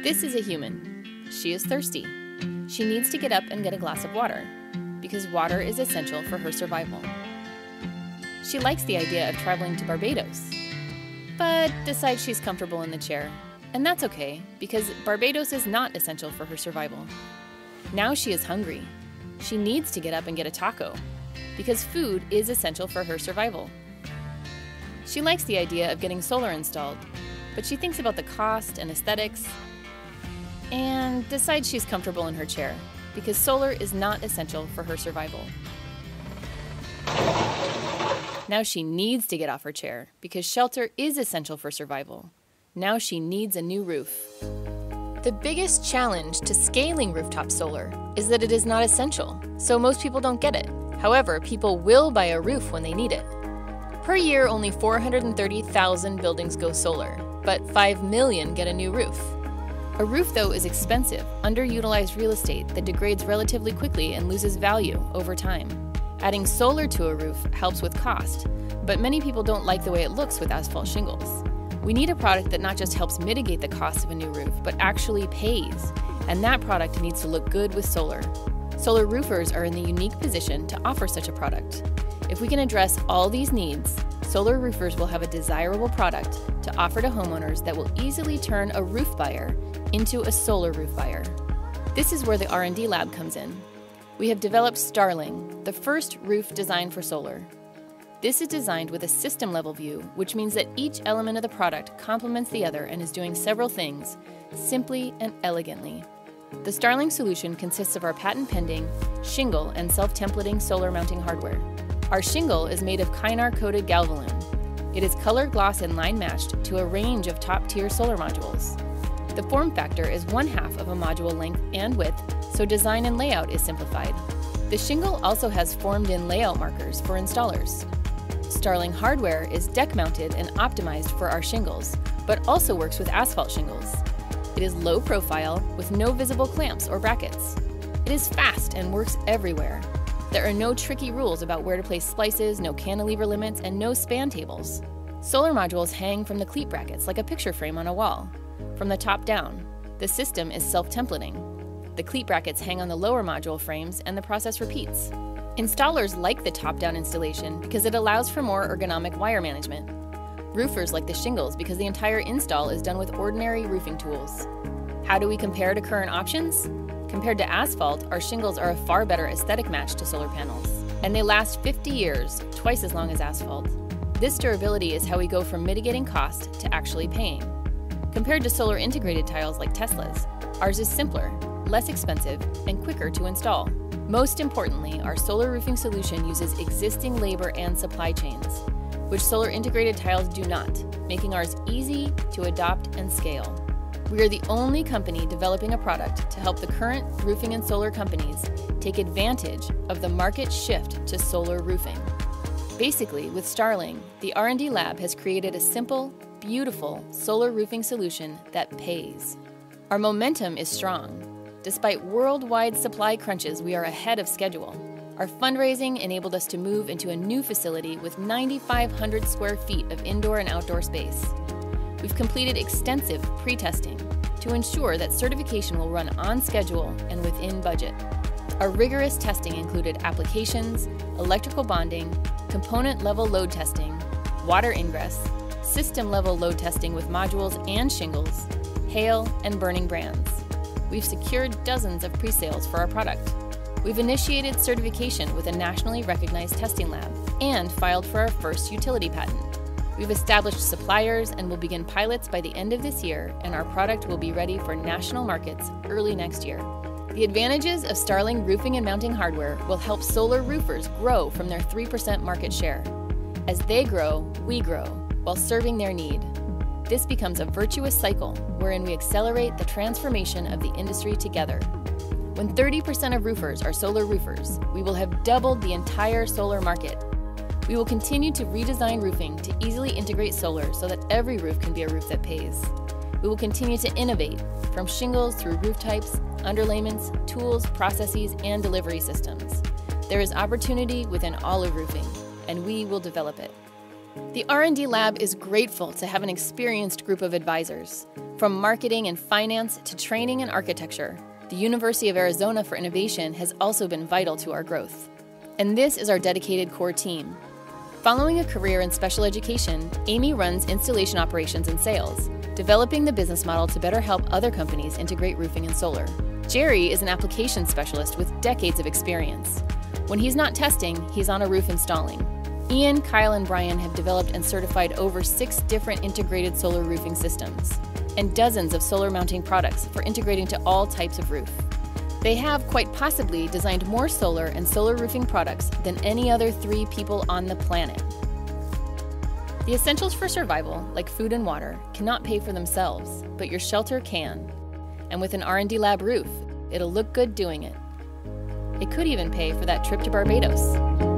This is a human. She is thirsty. She needs to get up and get a glass of water, because water is essential for her survival. She likes the idea of traveling to Barbados, but decides she's comfortable in the chair. And that's okay, because Barbados is not essential for her survival. Now she is hungry. She needs to get up and get a taco, because food is essential for her survival. She likes the idea of getting solar installed, but she thinks about the cost and aesthetics, and decides she's comfortable in her chair, because solar is not essential for her survival. Now she needs to get off her chair, because shelter is essential for survival. Now she needs a new roof. The biggest challenge to scaling rooftop solar is that it is not essential, so most people don't get it. However, people will buy a roof when they need it. Per year, only 430,000 buildings go solar, but 5 million get a new roof. A roof, though, is expensive, underutilized real estate that degrades relatively quickly and loses value over time. Adding solar to a roof helps with cost, but many people don't like the way it looks with asphalt shingles. We need a product that not just helps mitigate the cost of a new roof, but actually pays, and that product needs to look good with solar. Solar roofers are in the unique position to offer such a product. If we can address all these needs, solar roofers will have a desirable product to offer to homeowners that will easily turn a roof buyer into a solar roof buyer. This is where the R&D lab comes in. We have developed Starling, the first roof designed for solar. This is designed with a system-level view, which means that each element of the product complements the other and is doing several things, simply and elegantly. The Starling solution consists of our patent-pending shingle and self-templating solar mounting hardware. Our shingle is made of Kynar-coated Galvalume. It is color, gloss, and line matched to a range of top-tier solar modules. The form factor is 1/2 of a module length and width, so design and layout is simplified. The shingle also has formed-in layout markers for installers. Starling hardware is deck-mounted and optimized for our shingles, but also works with asphalt shingles. It is low profile with no visible clamps or brackets. It is fast and works everywhere. There are no tricky rules about where to place splices, no cantilever limits, and no span tables. Solar modules hang from the cleat brackets like a picture frame on a wall. From the top down, the system is self-templating. The cleat brackets hang on the lower module frames and the process repeats. Installers like the top-down installation because it allows for more ergonomic wire management. Roofers like the shingles because the entire install is done with ordinary roofing tools. How do we compare to current options? Compared to asphalt, our shingles are a far better aesthetic match to solar panels, and they last 50 years, twice as long as asphalt. This durability is how we go from mitigating cost to actually paying. Compared to solar integrated tiles like Tesla's, ours is simpler, less expensive, and quicker to install. Most importantly, our solar roofing solution uses existing labor and supply chains, which solar integrated tiles do not, making ours easy to adopt and scale. We are the only company developing a product to help the current roofing and solar companies take advantage of the market shift to solar roofing. Basically, with Starling, the R&D lab has created a simple, beautiful solar roofing solution that pays. Our momentum is strong. Despite worldwide supply crunches, we are ahead of schedule. Our fundraising enabled us to move into a new facility with 9,500 square feet of indoor and outdoor space. We've completed extensive pre-testing to ensure that certification will run on schedule and within budget. Our rigorous testing included applications, electrical bonding, component-level load testing, water ingress, system-level load testing with modules and shingles, hail, and burning brands. We've secured dozens of pre-sales for our product. We've initiated certification with a nationally recognized testing lab and filed for our first utility patent. We've established suppliers and will begin pilots by the end of this year, and our product will be ready for national markets early next year. The advantages of Starling roofing and mounting hardware will help solar roofers grow from their 3% market share. As they grow, we grow, while serving their need. This becomes a virtuous cycle wherein we accelerate the transformation of the industry together. When 30% of roofers are solar roofers, we will have doubled the entire solar market. We will continue to redesign roofing to easily integrate solar so that every roof can be a roof that pays. We will continue to innovate, from shingles through roof types, underlayments, tools, processes, and delivery systems. There is opportunity within all of roofing, and we will develop it. The R&D lab is grateful to have an experienced group of advisors. From marketing and finance to training and architecture, the University of Arizona for Innovation has also been vital to our growth. And this is our dedicated core team. Following a career in special education, Amy runs installation operations and sales, developing the business model to better help other companies integrate roofing and solar. Jerry is an application specialist with decades of experience. When he's not testing, he's on a roof installing. Ian, Kyle, and Brian have developed and certified over 6 different integrated solar roofing systems and dozens of solar mounting products for integrating to all types of roof. They have, quite possibly, designed more solar and solar roofing products than any other 3 people on the planet. The essentials for survival, like food and water, cannot pay for themselves, but your shelter can. And with an R&D lab roof, it'll look good doing it. It could even pay for that trip to Barbados.